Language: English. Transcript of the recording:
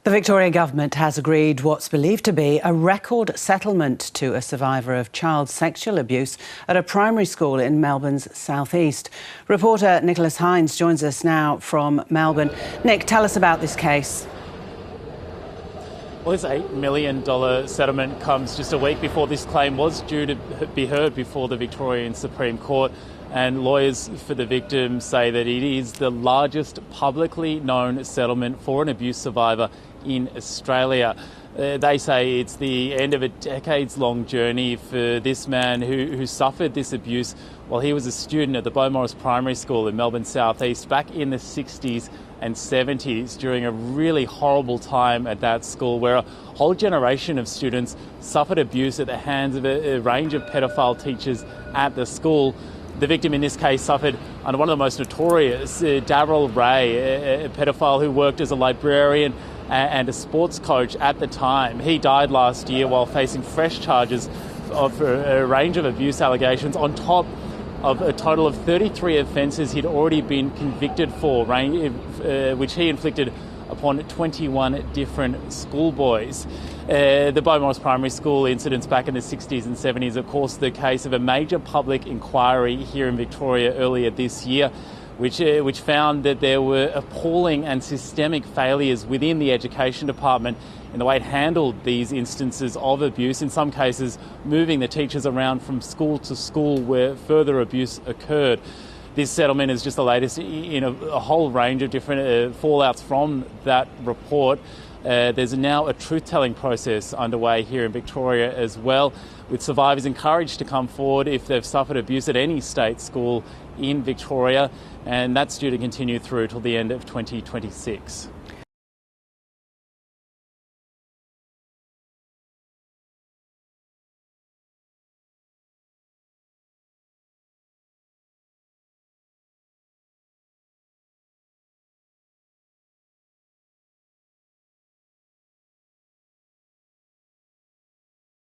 The Victorian government has agreed what's believed to be a record settlement to a survivor of child sexual abuse at a primary school in Melbourne's southeast. Reporter Nicholas Hines joins us now from Melbourne. Nick, tell us about this case. Well, this $8 million settlement comes just a week before this claim was due to be heard before the Victorian Supreme Court. And lawyers for the victim say that it is the largest publicly known settlement for an abuse survivor in Australia. They say it's the end of a decades-long journey for this man who suffered this abuse while he was a student at the Beaumaris Primary School in Melbourne southeast back in the 60s and 70s during a really horrible time at that school where a whole generation of students suffered abuse at the hands of a range of pedophile teachers at the school. The victim in this case suffered under one of the most notorious, Darryl Ray, a pedophile who worked as a librarian and a sports coach at the time. He died last year while facing fresh charges of a range of abuse allegations on top of a total of 33 offences he'd already been convicted for, which he inflicted upon 21 different schoolboys. The Beaumaris Primary School incidents back in the 60s and 70s, of course, the case of a major public inquiry here in Victoria earlier this year, which found that there were appalling and systemic failures within the education department in the way it handled these instances of abuse, in some cases moving the teachers around from school to school where further abuse occurred. This settlement is just the latest in a whole range of different fallouts from that report. There's now a truth-telling process underway here in Victoria as well, with survivors encouraged to come forward if they've suffered abuse at any state school in Victoria, and that's due to continue through till the end of 2026.